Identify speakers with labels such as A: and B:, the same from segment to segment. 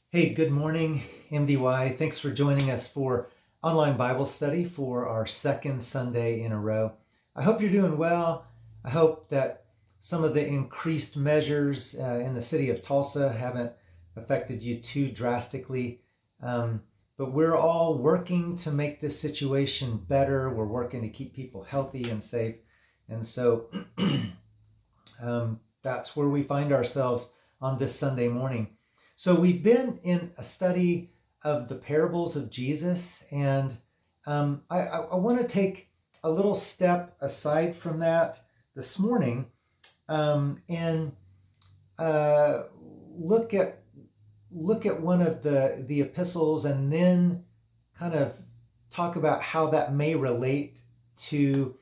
A: Hey, good morning, MDY. Thanks for joining us for online Bible study for our second Sunday in a row. I hope you're doing well. I hope that some of the increased measures in the city of Tulsa haven't affected you too drastically. But we're all working to make this situation better. We're working to keep people healthy and safe. And so that's where we find ourselves on this Sunday morning. So we've been in a study of the parables of Jesus, and I want to take a little step aside from that this morning and uh, look at one of the epistles, and then kind of talk about how that may relate to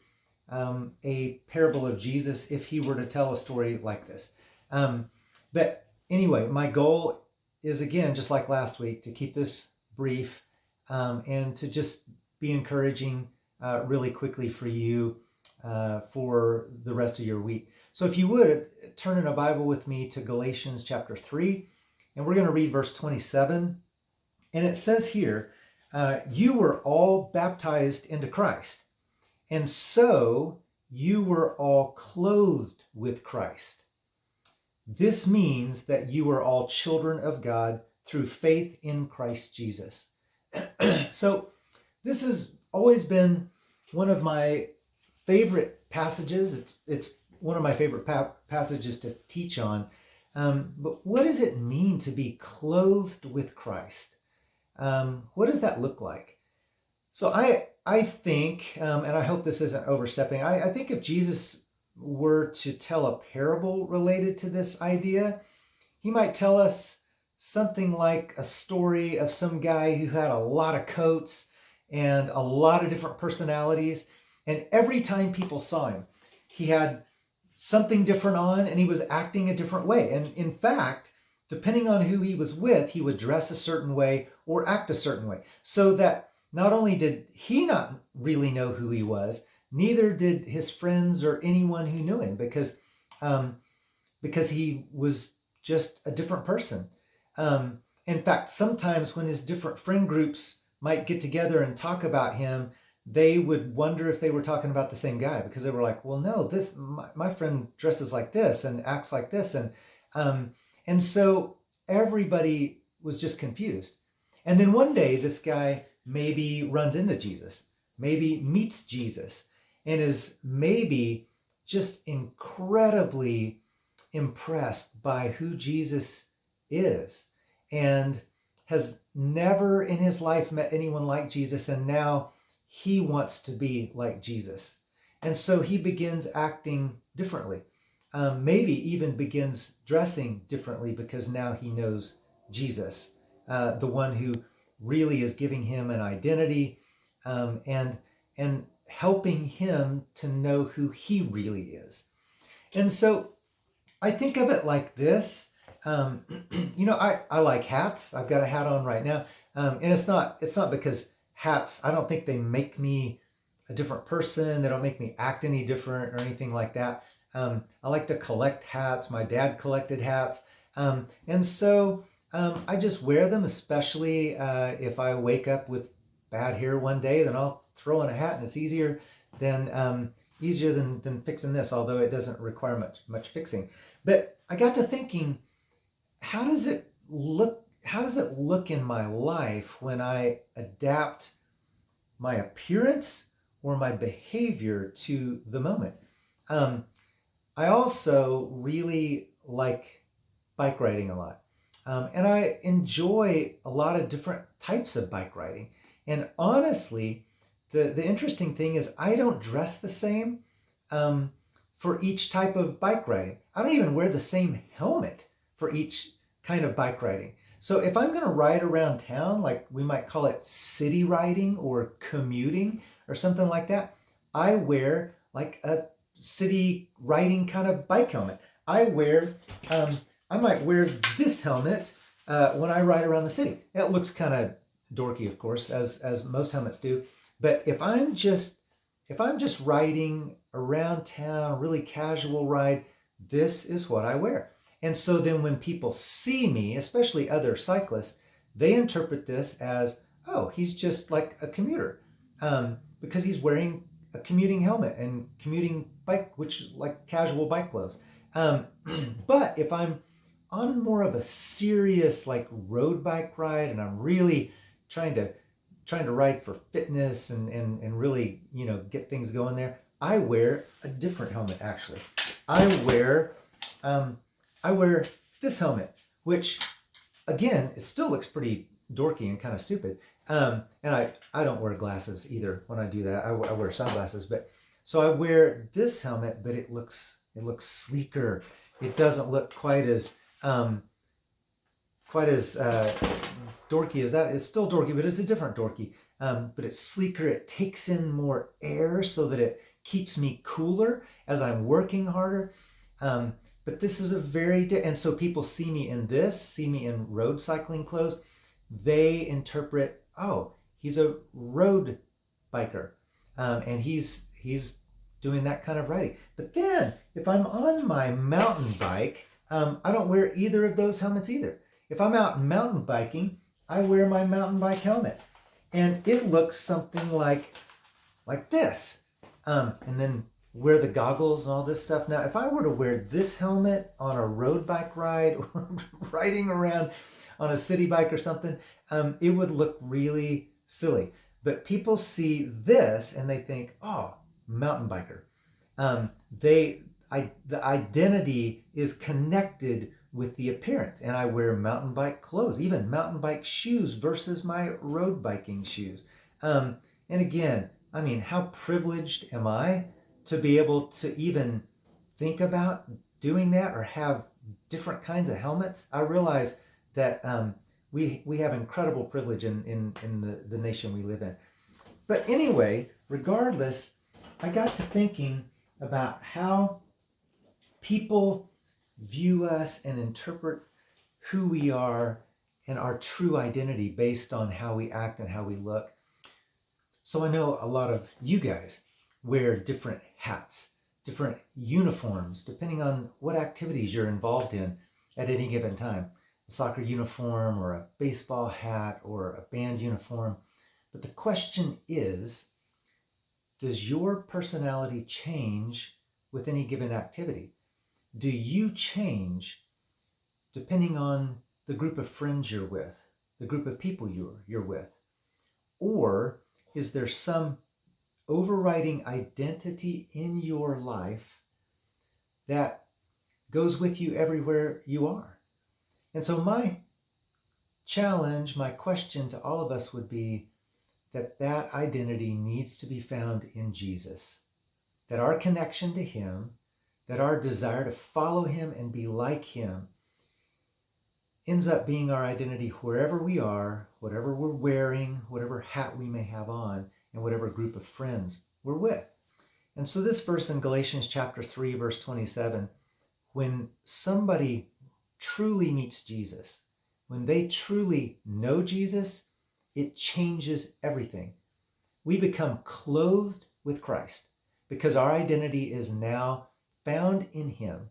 A: a parable of Jesus if he were to tell a story like this. But anyway, my goal is, again, just like last week, to keep this brief and to just be encouraging really quickly for you for the rest of your week. So if you would, turn in a Bible with me to Galatians chapter 3, and we're going to read verse 27. And it says here, you were all baptized into Christ, and so you were all clothed with Christ. This means that you are all children of God through faith in Christ Jesus. So this has always been one of my favorite passages. It's one of my favorite passages to teach on. But what does it mean to be clothed with Christ? What does that look like? So I think, and I hope this isn't overstepping, I think if Jesus were to tell a parable related to this idea, he might tell us something like a story of some guy who had a lot of coats and a lot of different personalities. And every time people saw him, he had something different on and he was acting a different way. And in fact, depending on who he was with, he would dress a certain way or act a certain way. So that not only did he not really know who he was, neither did his friends or anyone who knew him, because he was just a different person. In fact, sometimes when his different friend groups might get together and talk about him, they would wonder if they were talking about the same guy, because they were like, well, no, this my friend dresses like this and acts like this. And so everybody was just confused. And then one day this guy maybe runs into Jesus, maybe meets Jesus, and is maybe just incredibly impressed by who Jesus is, and has never in his life met anyone like Jesus, and now he wants to be like Jesus. And so he begins acting differently, maybe even begins dressing differently, because now he knows Jesus, the one who really is giving him an identity, and helping him to know who he really is. And so I think of it like this. I like hats. I've got a hat on right now, and it's not because hats, I don't think they make me a different person. They don't make me act any different or anything like that. I like to collect hats. My dad collected hats, and so I just wear them, especially if I wake up with bad hair one day. Then I'll throw in a hat, and it's easier than fixing this, although it doesn't require much fixing. But I got to thinking, how does it look in my life when I adapt my appearance or my behavior to the moment? I also really like bike riding a lot. And I enjoy a lot of different types of bike riding. And honestly, the interesting thing is I don't dress the same for each type of bike riding. I don't even wear the same helmet for each kind of bike riding. So if I'm going to ride around town, like we might call it city riding or commuting or something like that, I wear like a city riding kind of bike helmet. I might wear this helmet when I ride around the city. It looks kind of dorky, of course, as most helmets do. But if I'm just riding around town, really casual ride, this is what I wear. And so then when people see me, especially other cyclists, they interpret this as, oh, he's just like a commuter, because he's wearing a commuting helmet and commuting bike, which is like casual bike clothes. Um, but if I'm on more of a serious like road bike ride and I'm really trying to ride for fitness and really, get things going there, I wear a different helmet actually. I wear um, I wear this helmet, which again, it still looks pretty dorky and kind of stupid. And I don't wear glasses either when I do that. I wear sunglasses, but so I wear this helmet, but it looks sleeker. It doesn't look quite as dorky as that. It's still dorky, but it's a different dorky. But it's sleeker. It takes in more air so that it keeps me cooler as I'm working harder. But this is a and so people see me in road cycling clothes. They interpret, oh, he's a road biker, and he's doing that kind of riding. But then if I'm on my mountain bike, I don't wear either of those helmets either. If I'm out mountain biking, I wear my mountain bike helmet, and it looks something like this, and then wear the goggles and all this stuff. Now, if I were to wear this helmet on a road bike ride or riding around on a city bike or something, it would look really silly. But people see this and they think, oh, mountain biker. The identity is connected with the appearance, and I wear mountain bike clothes, even mountain bike shoes versus my road biking shoes. And again, I mean, how privileged am I to be able to even think about doing that or have different kinds of helmets? I realize that we have incredible privilege in the nation we live in. But anyway, regardless, I got to thinking about how people view us and interpret who we are and our true identity based on how we act and how we look. So I know a lot of you guys wear different hats, different uniforms, depending on what activities you're involved in at any given time. A soccer uniform or a baseball hat or a band uniform. But the question is, does your personality change with any given activity? Do you change depending on the group of friends you're with, the group of people you're with? Or is there some overriding identity in your life that goes with you everywhere you are? And so my challenge, my question to all of us would be that identity needs to be found in Jesus, that our connection to him, that our desire to follow him and be like him ends up being our identity wherever we are, whatever we're wearing, whatever hat we may have on, and whatever group of friends we're with. And so this verse in Galatians chapter 3, verse 27, when somebody truly meets Jesus, when they truly know Jesus, it changes everything. We become clothed with Christ because our identity is now found in him.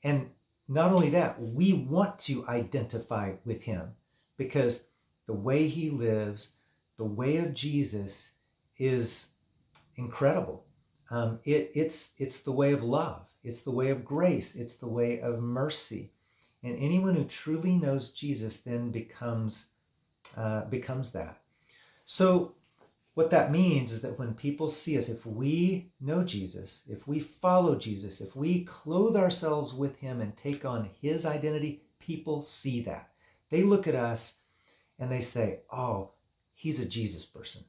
A: And not only that, we want to identify with him because the way he lives, the way of Jesus is incredible. It's the way of love. It's the way of grace. It's the way of mercy. And anyone who truly knows Jesus then becomes that. So what that means is that when people see us, if we know Jesus, if we follow Jesus, if we clothe ourselves with him and take on his identity, people see that. They look at us and they say, oh, he's a Jesus person.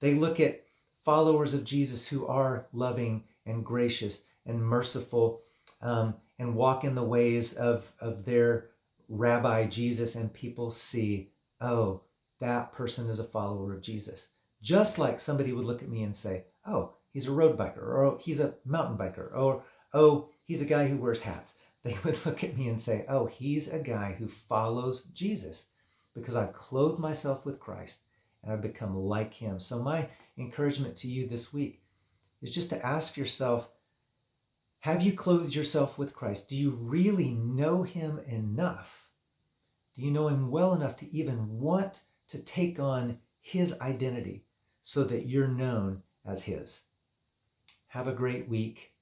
A: They look at followers of Jesus who are loving and gracious and merciful, and walk in the ways of their Rabbi Jesus, and people see, oh, that person is a follower of Jesus. Just like somebody would look at me and say, oh, he's a road biker, or oh, he's a mountain biker, or oh, he's a guy who wears hats. They would look at me and say, oh, he's a guy who follows Jesus because I've clothed myself with Christ and I've become like him. So my encouragement to you this week is just to ask yourself, Have you clothed yourself with Christ? Do you really know him enough? Do you know him well enough to even want to take on his identity so that you're known as his? Have a great week.